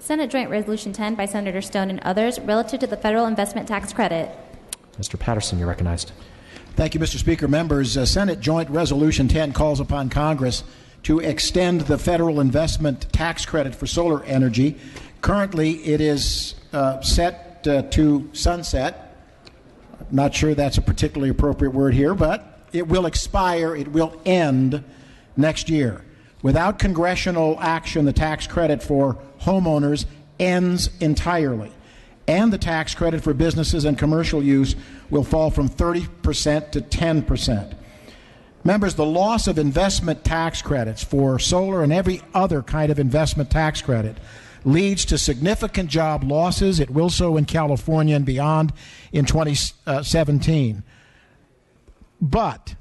Senate Joint Resolution 10 by Senator Stone and others relative to the federal investment tax credit. Mr. Patterson, you're recognized. Thank you, Mr. Speaker. Members, Senate Joint Resolution 10 calls upon Congress to extend the federal investment tax credit for solar energy. Currently, it is set to sunset. Not sure that's a particularly appropriate word here, but it will expire, it will end next year. Without congressional action, the tax credit for homeowners ends entirely, and the tax credit for businesses and commercial use will fall from 30% to 10%. Members, the loss of investment tax credits for solar and every other kind of investment tax credit leads to significant job losses. It will so in California and beyond in 2017. But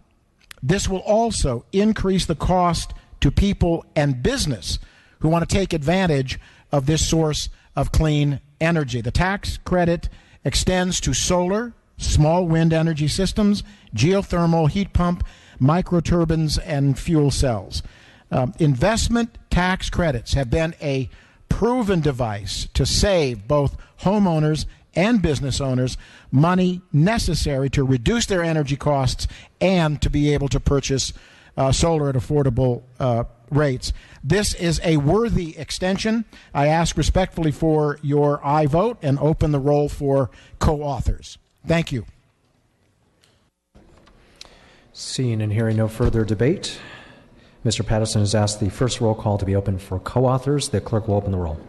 this will also increase the cost to people and business who want to take advantage of this source of clean energy. The tax credit extends to solar, small wind energy systems, geothermal, heat pump, microturbines, and fuel cells. Investment tax credits have been a proven device to save both homeowners and business owners money necessary to reduce their energy costs and to be able to purchase solar at affordable rates. This is a worthy extension. I ask respectfully for your aye vote and open the roll for co-authors. Thank you. Seeing and hearing no further debate, Mr. Patterson has asked the first roll call to be open for co-authors. The clerk will open the roll.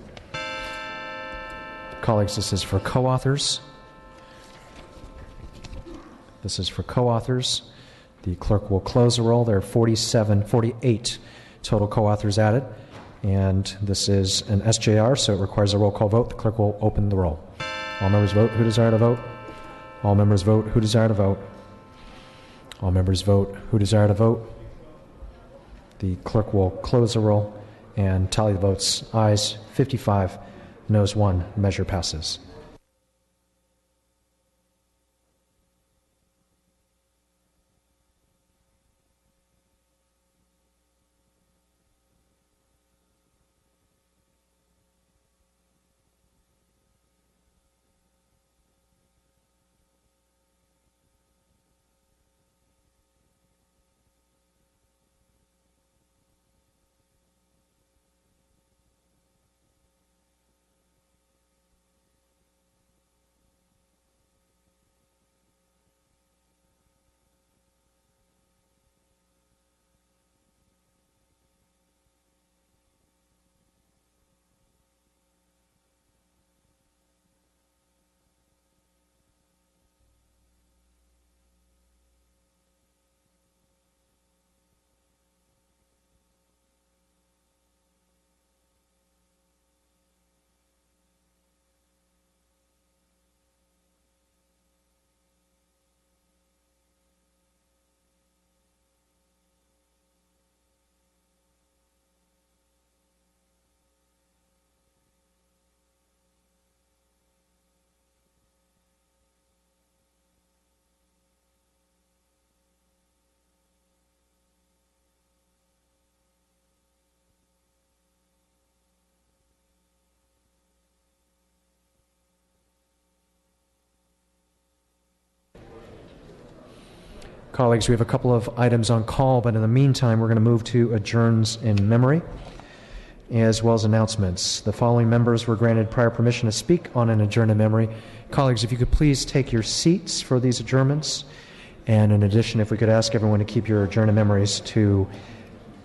Colleagues, this is for co-authors. This is for co-authors. The clerk will close the roll. There are 48 total co-authors added, and this is an SJR, so it requires a roll call vote. The clerk will open the roll. All members vote who desire to vote. All members vote who desire to vote. All members vote who desire to vote. The clerk will close the roll and tally the votes. Ayes 55, noes 1. Measure passes. Colleagues, we have a couple of items on call, but in the meantime, we're going to move to adjourns in memory, as well as announcements. The following members were granted prior permission to speak on an adjourn in memory. Colleagues, if you could please take your seats for these adjournments. And in addition, if we could ask everyone to keep your adjourn in memories to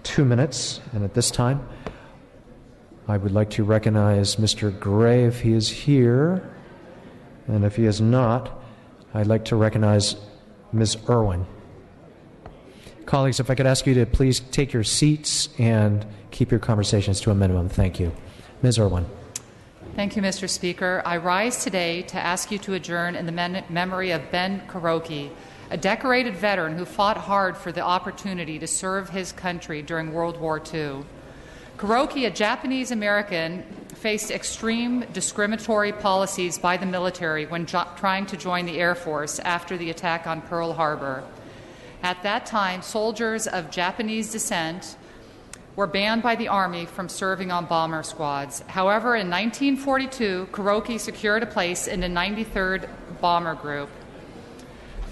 2 minutes. And at this time, I would like to recognize Mr. Gray if he is here. And if he is not, I'd like to recognize Ms. Irwin. Colleagues, if I could ask you to please take your seats and keep your conversations to a minimum. Thank you. Ms. Irwin. Thank you, Mr. Speaker. I rise today to ask you to adjourn in the memory of Ben Kuroki, a decorated veteran who fought hard for the opportunity to serve his country during World War II. Kuroki, a Japanese American, faced extreme discriminatory policies by the military when trying to join the Air Force after the attack on Pearl Harbor. At that time, soldiers of Japanese descent were banned by the Army from serving on bomber squads. However, in 1942, Kuroki secured a place in the 93rd Bomber Group.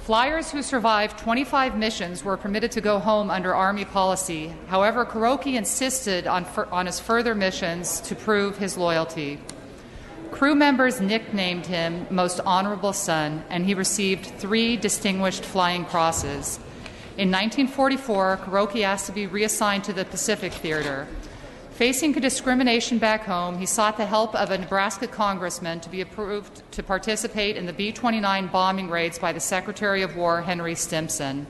Flyers who survived 25 missions were permitted to go home under Army policy. However, Kuroki insisted on his further missions to prove his loyalty. Crew members nicknamed him Most Honorable Son, and he received 3 Distinguished Flying Crosses. In 1944, Kuroki asked to be reassigned to the Pacific Theater. Facing discrimination back home, he sought the help of a Nebraska congressman to be approved to participate in the B-29 bombing raids by the Secretary of War, Henry Stimson.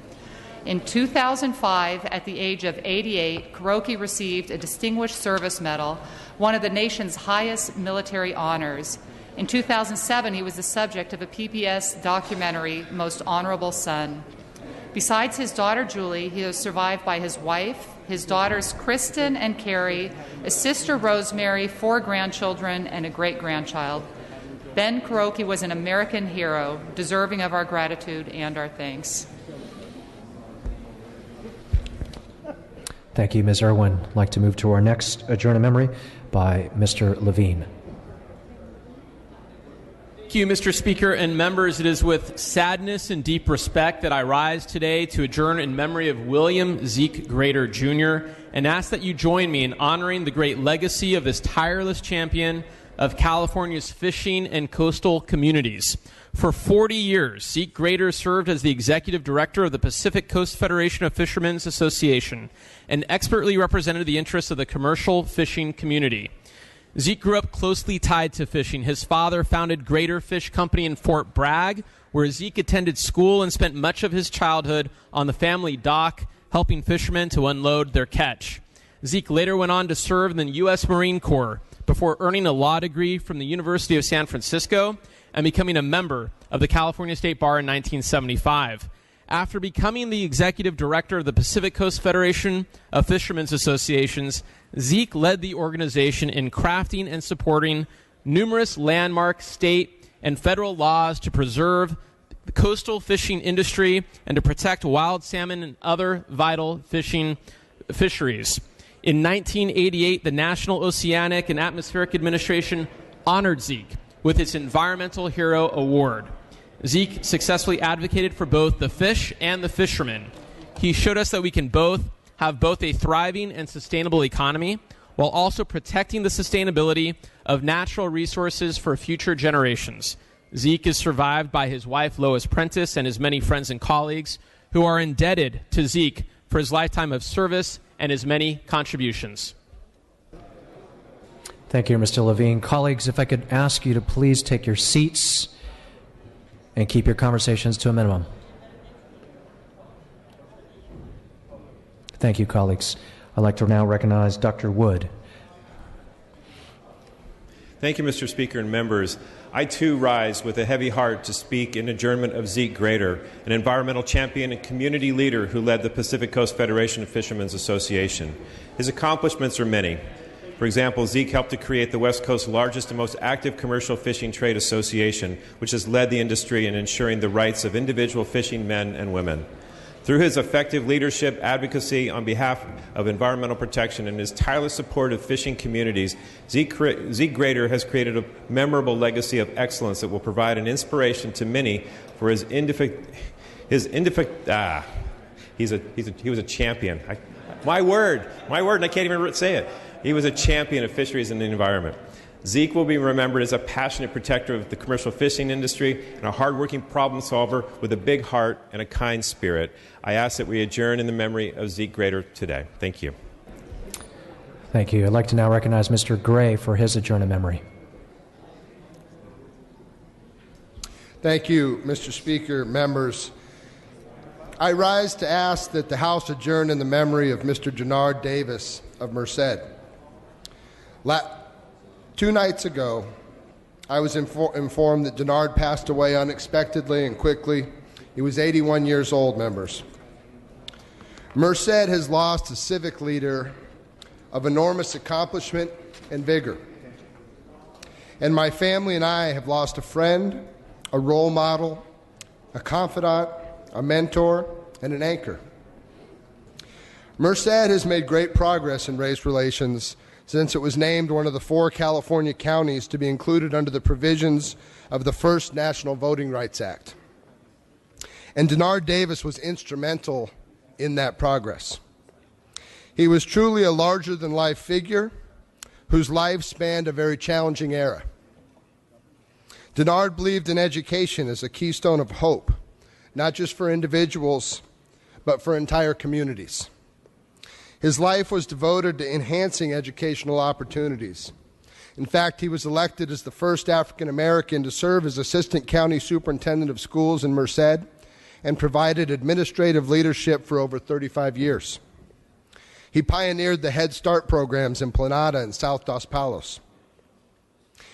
In 2005, at the age of 88, Kuroki received a Distinguished Service Medal, one of the nation's highest military honors. In 2007, he was the subject of a PBS documentary, Most Honorable Son. Besides his daughter Julie, he is survived by his wife, his daughters Kristen and Carrie, a sister Rosemary, 4 grandchildren, and a great-grandchild. Ben Kuroki was an American hero, deserving of our gratitude and our thanks. Thank you, Ms. Irwin. I'd like to move to our next adjourn in memory by Mr. Levine. Thank you, Mr. Speaker and members. It is with sadness and deep respect that I rise today to adjourn in memory of William Zeke Grader, Jr., and ask that you join me in honoring the great legacy of this tireless champion of California's fishing and coastal communities. For 40 years, Zeke Grader served as the executive director of the Pacific Coast Federation of Fishermen's Association and expertly represented the interests of the commercial fishing community. Zeke grew up closely tied to fishing. His father founded Grader Fish Company in Fort Bragg, where Zeke attended school and spent much of his childhood on the family dock, helping fishermen to unload their catch. Zeke later went on to serve in the U.S. Marine Corps before earning a law degree from the University of San Francisco and becoming a member of the California State Bar in 1975. After becoming the executive director of the Pacific Coast Federation of Fishermen's Associations, Zeke led the organization in crafting and supporting numerous landmark state and federal laws to preserve the coastal fishing industry and to protect wild salmon and other vital fisheries. In 1988, the National Oceanic and Atmospheric Administration honored Zeke with its Environmental Hero Award. Zeke successfully advocated for both the fish and the fishermen. He showed us that we can have both a thriving and sustainable economy while also protecting the sustainability of natural resources for future generations. Zeke is survived by his wife, Lois Prentice, and his many friends and colleagues who are indebted to Zeke for his lifetime of service and his many contributions. Thank you, Mr. Levine. Colleagues, if I could ask you to please take your seats and keep your conversations to a minimum. Thank you, colleagues. I'd like to now recognize Dr. Wood. Thank you, Mr. Speaker and members. I, too, rise with a heavy heart to speak in adjournment of Zeke Grader, an environmental champion and community leader who led the Pacific Coast Federation of Fishermen's Association. His accomplishments are many. For example, Zeke helped to create the West Coast's largest and most active commercial fishing trade association, which has led the industry in ensuring the rights of individual fishing men and women. Through his effective leadership, advocacy on behalf of environmental protection, and his tireless support of fishing communities, Zeke Grader has created a memorable legacy of excellence that will provide an inspiration to many for he was a champion. My word, and I can't even say it. He was a champion of fisheries and the environment. Zeke will be remembered as a passionate protector of the commercial fishing industry and a hardworking problem solver with a big heart and a kind spirit. I ask that we adjourn in the memory of Zeke Grader today. Thank you. Thank you. I'd like to now recognize Mr. Gray for his adjourn in memory. Thank you, Mr. Speaker, members. I rise to ask that the House adjourn in the memory of Mr. Jannard Davis of Merced. 2 nights ago, I was informed that Jannard passed away unexpectedly and quickly. He was 81 years old, members. Merced has lost a civic leader of enormous accomplishment and vigor. And my family and I have lost a friend, a role model, a confidant, a mentor, and an anchor. Merced has made great progress in race relations since it was named one of the 4 California counties to be included under the provisions of the first National Voting Rights Act. And Denard Davis was instrumental in that progress. He was truly a larger-than-life figure whose life spanned a very challenging era. Denard believed in education as a keystone of hope, not just for individuals, but for entire communities. His life was devoted to enhancing educational opportunities. In fact, he was elected as the first African American to serve as Assistant County Superintendent of Schools in Merced and provided administrative leadership for over 35 years. He pioneered the Head Start programs in Planada and South Dos Palos.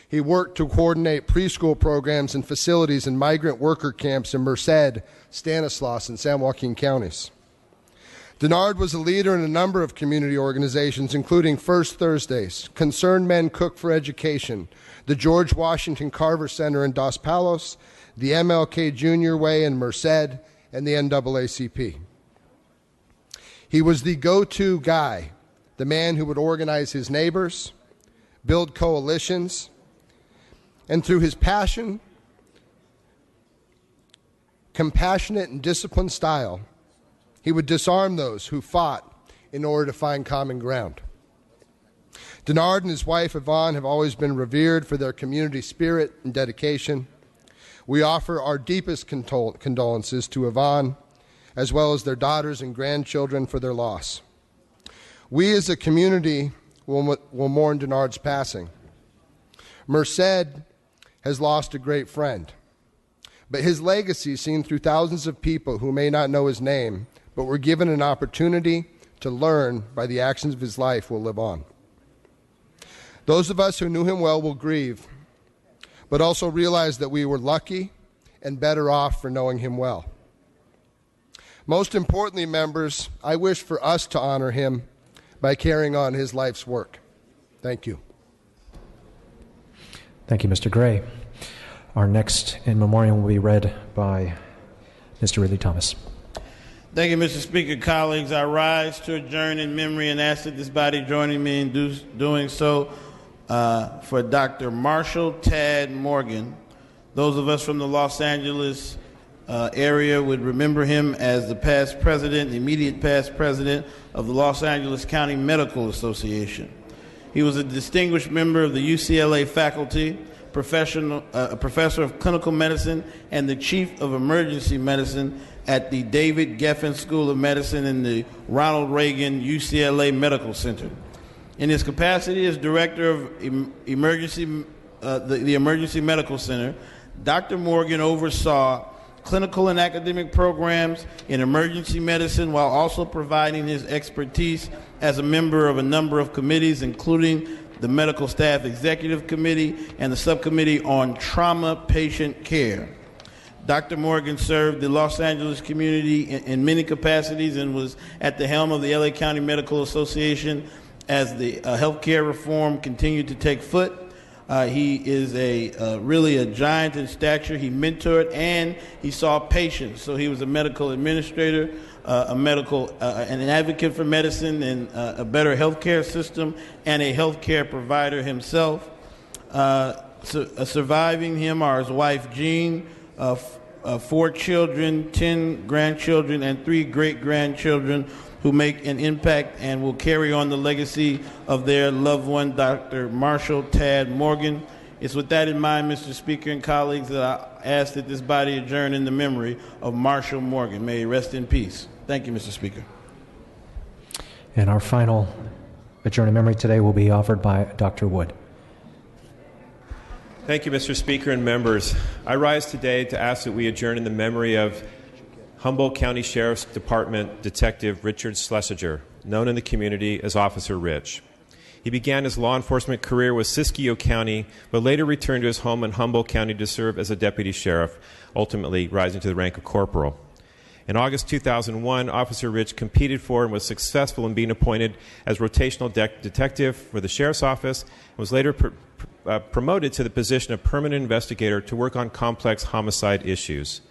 He worked to coordinate preschool programs and facilities in migrant worker camps in Merced, Stanislaus, and San Joaquin counties. Denard was a leader in a number of community organizations, including First Thursdays, Concerned Men Cook for Education, the George Washington Carver Center in Dos Palos, the MLK Junior Way in Merced, and the NAACP. He was the go-to guy, the man who would organize his neighbors, build coalitions, and through his passion, compassionate and disciplined style, he would disarm those who fought in order to find common ground. Denard and his wife Yvonne have always been revered for their community spirit and dedication. We offer our deepest condolences to Yvonne, as well as their daughters and grandchildren for their loss. We as a community will mourn Denard's passing. Merced has lost a great friend, but his legacy, seen through thousands of people who may not know his name, but were given an opportunity to learn by the actions of his life, will live on. Those of us who knew him well will grieve, but also realize that we were lucky and better off for knowing him well. Most importantly, members, I wish for us to honor him by carrying on his life's work. Thank you. Thank you, Mr. Gray. Our next in memoriam will be read by Mr. Ridley Thomas. Thank you, Mr. Speaker. Colleagues, I rise to adjourn in memory and ask that this body joining me in doing so for Dr. Marshall Tad Morgan. Those of us from the Los Angeles area would remember him as the past president, the immediate past president of the Los Angeles County Medical Association. He was a distinguished member of the UCLA faculty, a professor of clinical medicine, and the chief of emergency medicine at the David Geffen School of Medicine and the Ronald Reagan UCLA Medical Center. In his capacity as director of the Emergency Medical Center, Dr. Morgan oversaw clinical and academic programs in emergency medicine while also providing his expertise as a member of a number of committees, including the Medical Staff Executive Committee and the Subcommittee on Trauma Patient Care. Dr. Morgan served the Los Angeles community in many capacities and was at the helm of the LA County Medical Association as the healthcare reform continued to take foot. He is really a giant in stature. He mentored and he saw patients. So he was a medical administrator, an advocate for medicine and a better healthcare system, and a healthcare provider himself. Surviving him are his wife Jean, 4 children, 10 grandchildren, and 3 great-grandchildren who make an impact and will carry on the legacy of their loved one, Dr. Marshall Tad Morgan. It's with that in mind, Mr. Speaker and colleagues, that I ask that this body adjourn in the memory of Marshall Morgan. May he rest in peace. Thank you, Mr. Speaker. And our final adjourn in memory today will be offered by Dr. Wood. Thank you, Mr. Speaker and members. I rise today to ask that we adjourn in the memory of Humboldt County Sheriff's Department Detective Richard Schlesinger, known in the community as Officer Rich. He began his law enforcement career with Siskiyou County, but later returned to his home in Humboldt County to serve as a deputy sheriff, ultimately rising to the rank of corporal. In August 2001, Officer Rich competed for and was successful in being appointed as rotational detective for the Sheriff's Office and was later promoted to the position of permanent investigator to work on complex homicide issues.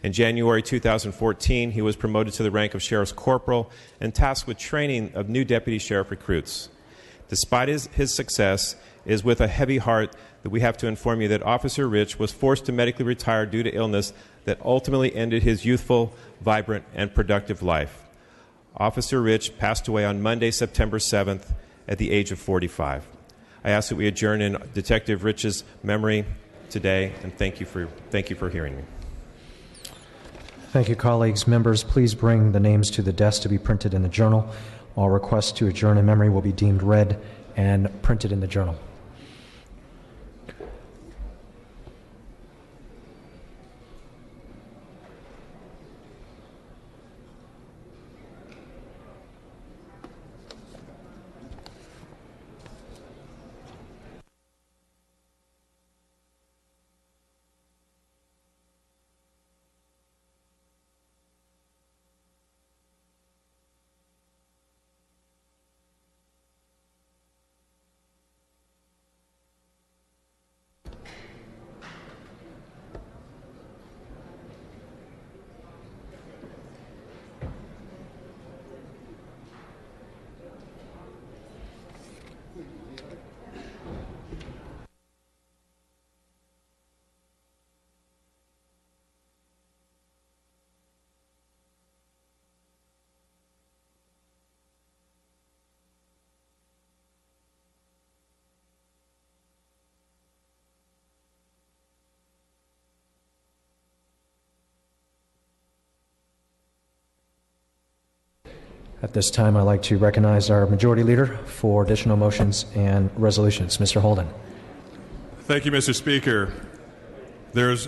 In January 2014, he was promoted to the rank of Sheriff's Corporal and tasked with training of new Deputy Sheriff recruits. Despite his success, it is with a heavy heart that we have to inform you that Officer Rich was forced to medically retire due to illness that ultimately ended his youthful, vibrant, and productive life. Officer Rich passed away on Monday, September 7th, at the age of 45. I ask that we adjourn in Detective Rich's memory today, and thank you for hearing me. Thank you, colleagues. Members, please bring the names to the desk to be printed in the journal. All requests to adjourn in memory will be deemed read and printed in the journal. At this time, I'd like to recognize our Majority Leader for additional motions and resolutions. Mr. Holden. Thank you, Mr. Speaker. There's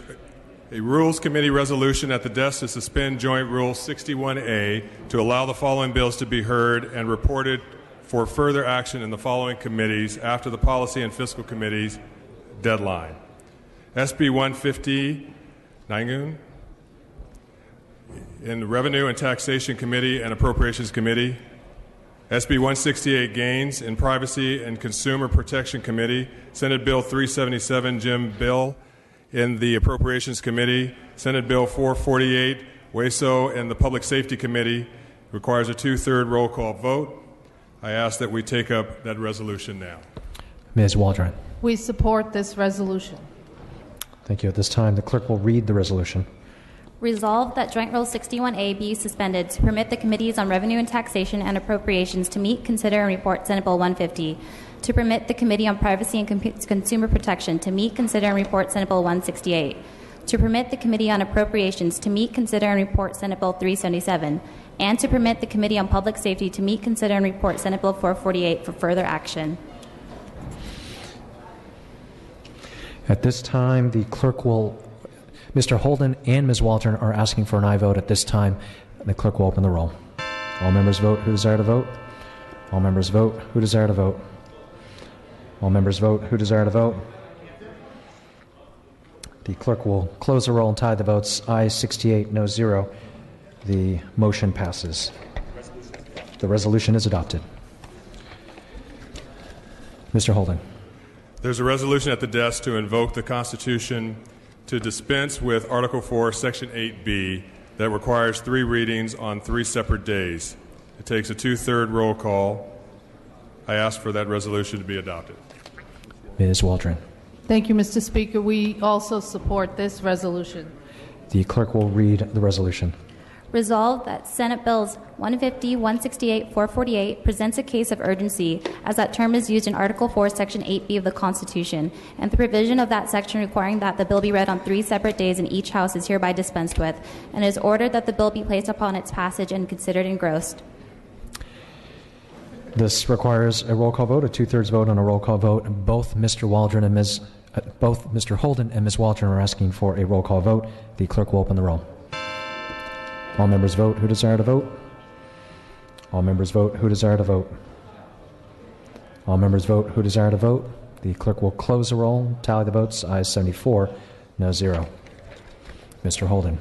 a Rules Committee resolution at the desk to suspend Joint Rule 61A to allow the following bills to be heard and reported for further action in the following committees after the Policy and Fiscal Committee's deadline. SB 150, Nangoon, in the Revenue and Taxation Committee and Appropriations Committee. SB 168, Gains in Privacy and Consumer Protection Committee. Senate Bill 377, Jim Bill, in the Appropriations Committee. Senate Bill 448, WASO, in the Public Safety Committee. Requires a two-thirds roll call vote. I ask that we take up that resolution now. Ms. Waldron. We support this resolution. Thank you. At this time, the clerk will read the resolution. Resolved that Joint Rule 61A be suspended to permit the Committees on Revenue and Taxation and Appropriations to meet, consider, and report Senate Bill 150, to permit the Committee on Privacy and Consumer Protection to meet, consider, and report Senate Bill 168, to permit the Committee on Appropriations to meet, consider, and report Senate Bill 377, and to permit the Committee on Public Safety to meet, consider, and report Senate Bill 448 for further action. At this time, the clerk will Mr. Holden and Ms. Waldron are asking for an aye vote at this time. The clerk will open the roll. All members vote who desire to vote. All members vote who desire to vote. All members vote who desire to vote. The clerk will close the roll and tie the votes. Aye 68, no 0. The motion passes. The resolution is adopted. Mr. Holden. There's a resolution at the desk to invoke the Constitution to dispense with Article 4, Section 8B that requires 3 readings on 3 separate days. It takes a two-thirds roll call. I ask for that resolution to be adopted. Ms. Waldron. Thank you, Mr. Speaker. We also support this resolution. The clerk will read the resolution. Resolved that Senate Bills 150, 168, 448 presents a case of urgency, as that term is used in Article 4, Section 8B of the Constitution, and the provision of that section requiring that the bill be read on 3 separate days in each House is hereby dispensed with, and it is ordered that the bill be placed upon its passage and considered engrossed. This requires a roll call vote, a two-thirds vote on a roll call vote. Both Mr. Holden and Ms. Waldron are asking for a roll call vote. The clerk will open the roll. All members vote who desire to vote. All members vote who desire to vote. All members vote who desire to vote. The clerk will close the roll, tally the votes. Ayes 74, no 0. Mr. Holden.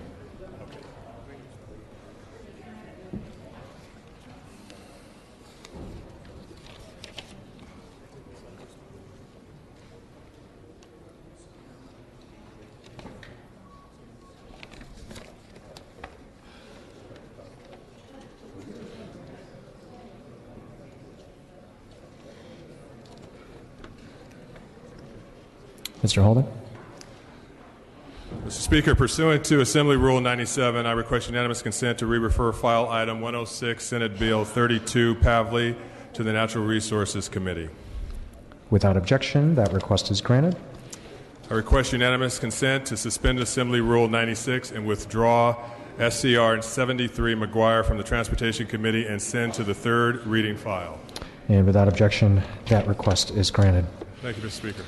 Mr. Holden? Mr. Speaker, pursuant to Assembly Rule 97, I request unanimous consent to re-refer file item 106, Senate Bill 32, Pavley, to the Natural Resources Committee. Without objection, that request is granted. I request unanimous consent to suspend Assembly Rule 96 and withdraw SCR 73 McGuire from the Transportation Committee and send to the third reading file. And without objection, that request is granted. Thank you, Mr. Speaker.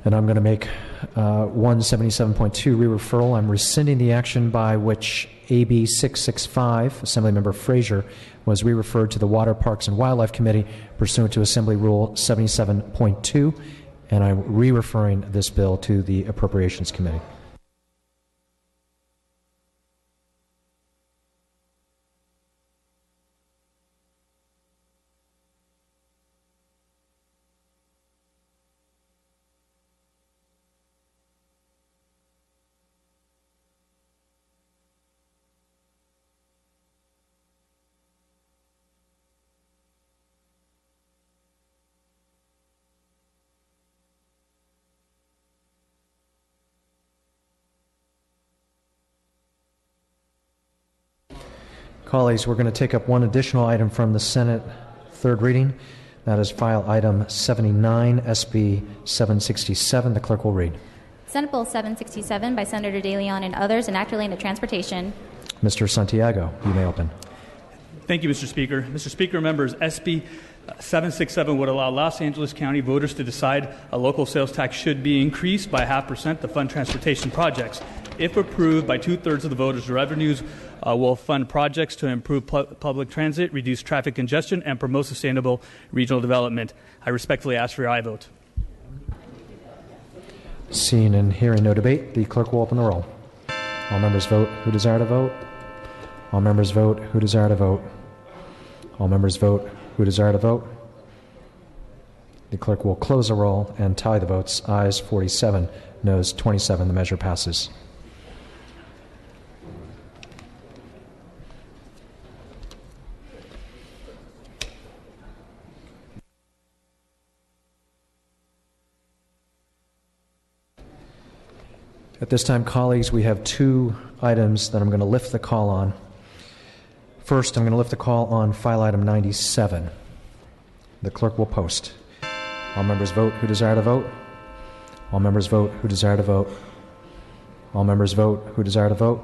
And I'm going to make 177.2 re-referral. I'm rescinding the action by which AB 665, Assemblymember Frazier, was re-referred to the Water, Parks, and Wildlife Committee pursuant to Assembly Rule 77.2, and I'm re-referring this bill to the Appropriations Committee. Colleagues, we're going to take up one additional item from the Senate third reading. That is file item 79, SB 767. The clerk will read. Senate Bill 767 by Senator DeLeon and others, enact relating to transportation. Mr. Santiago, you may open. Thank you, Mr. Speaker. Mr. Speaker, members, SB 767 would allow Los Angeles County voters to decide a local sales tax should be increased by 0.5% to fund transportation projects. If approved by 2/3 of the voters, the revenues will fund projects to improve public transit, reduce traffic congestion, and promote sustainable regional development. I respectfully ask for your aye vote. Seeing and hearing no debate, the clerk will open the roll. All members vote who desire to vote. All members vote who desire to vote. All members vote who desire to vote. The clerk will close the roll and tally the votes. Ayes 47, noes 27. The measure passes. At this time, colleagues, we have two items that I'm going to lift the call on. First, I'm going to lift the call on file item 97. The clerk will post. All members vote who desire to vote. All members vote who desire to vote. All members vote who desire to vote.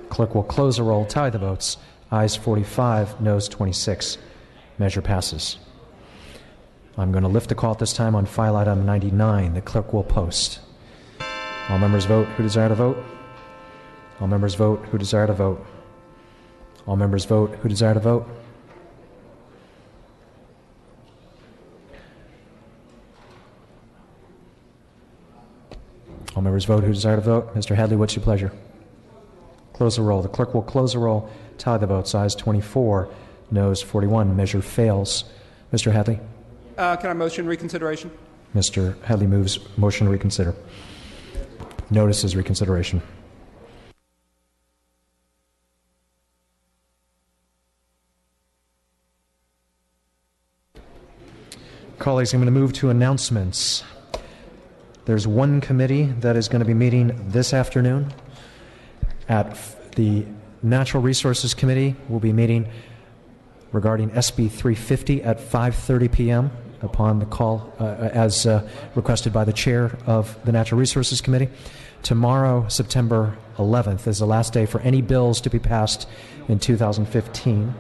Clerk will close the roll, tally the votes. Ayes 45, noes 26. Measure passes. I'm going to lift the call at this time on file item 99. The clerk will post. All members vote who desire to vote. All members vote who desire to vote. All members vote who desire to vote. All members vote who desire to vote. Mr. Hadley, what's your pleasure? Close the roll. The clerk will close the roll, tally the votes. Ayes 24, noes 41. Measure fails. Mr. Hadley? Can I motion reconsideration? Mr. Hadley moves motion to reconsider. Notices reconsideration. Colleagues, I'm going to move to announcements. There's one committee that is going to be meeting this afternoon. At the Natural Resources Committee, we'll be meeting regarding SB 350 at 5:30 p.m. upon the call as requested by the chair of the Natural Resources Committee. Tomorrow, September 11th, is the last day for any bills to be passed in 2015.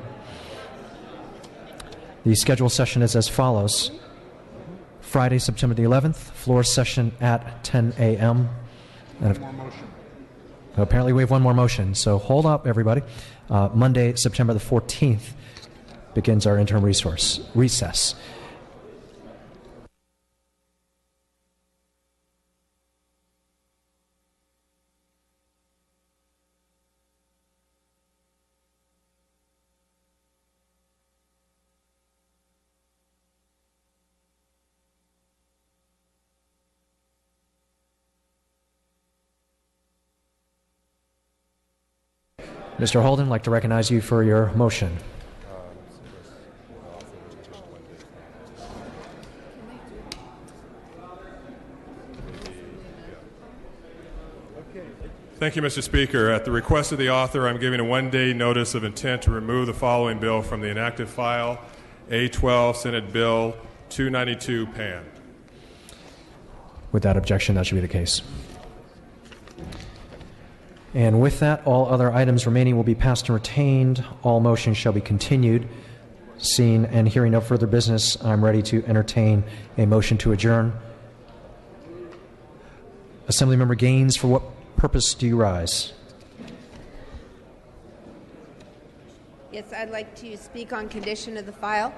The scheduled session is as follows. Friday, September the 11th, floor session at 10 a.m. Apparently we have one more motion, so hold up, everybody. Monday, September the 14th, begins our interim recess. Mr. Holden, I'd like to recognize you for your motion. Thank you, Mr. Speaker. At the request of the author, I'm giving a one-day notice of intent to remove the following bill from the inactive file, A12, Senate Bill 292, PAN. Without objection, that should be the case. And with that, all other items remaining will be passed and retained. All motions shall be continued. Seeing and hearing no further business, I'm ready to entertain a motion to adjourn. Assemblymember Gaines, for what purpose do you rise? Yes, I'd like to speak on condition of the file.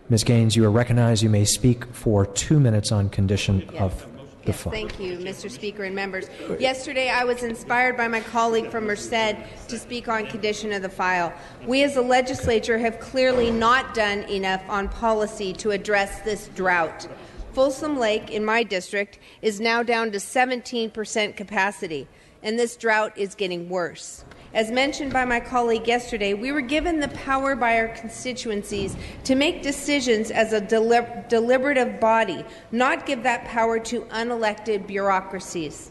Ms. Gaines, you are recognized. You may speak for 2 minutes on condition of the file. Thank you, Mr. Speaker and members. Yesterday, I was inspired by my colleague from Merced to speak on condition of the file. We as a legislature have clearly not done enough on policy to address this drought. Folsom Lake, in my district, is now down to 17% capacity, and this drought is getting worse. As mentioned by my colleague yesterday, we were given the power by our constituencies to make decisions as a deliberative body, not give that power to unelected bureaucracies.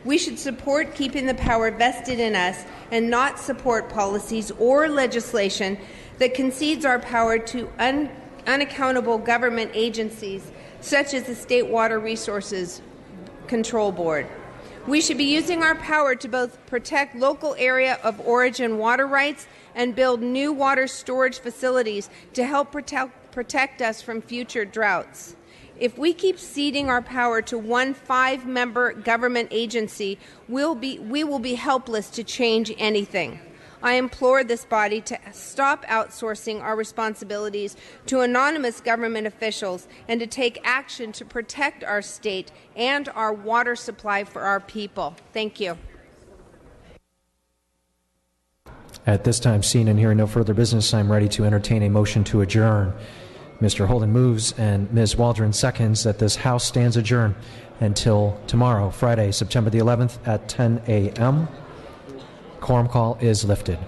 We should support keeping the power vested in us and not support policies or legislation that concedes our power to unaccountable government agencies such as the State Water Resources Control Board. We should be using our power to both protect local area of origin water rights and build new water storage facilities to help protect us from future droughts. If we keep ceding our power to one 5-member government agency, we will be helpless to change anything. I implore this body to stop outsourcing our responsibilities to anonymous government officials and to take action to protect our state and our water supply for our people. Thank you. At this time, seeing and hearing no further business, I'm ready to entertain a motion to adjourn. Mr. Holden moves and Ms. Waldron seconds that this House stands adjourned until tomorrow, Friday, September the 11th at 10 a.m. Quorum call is lifted.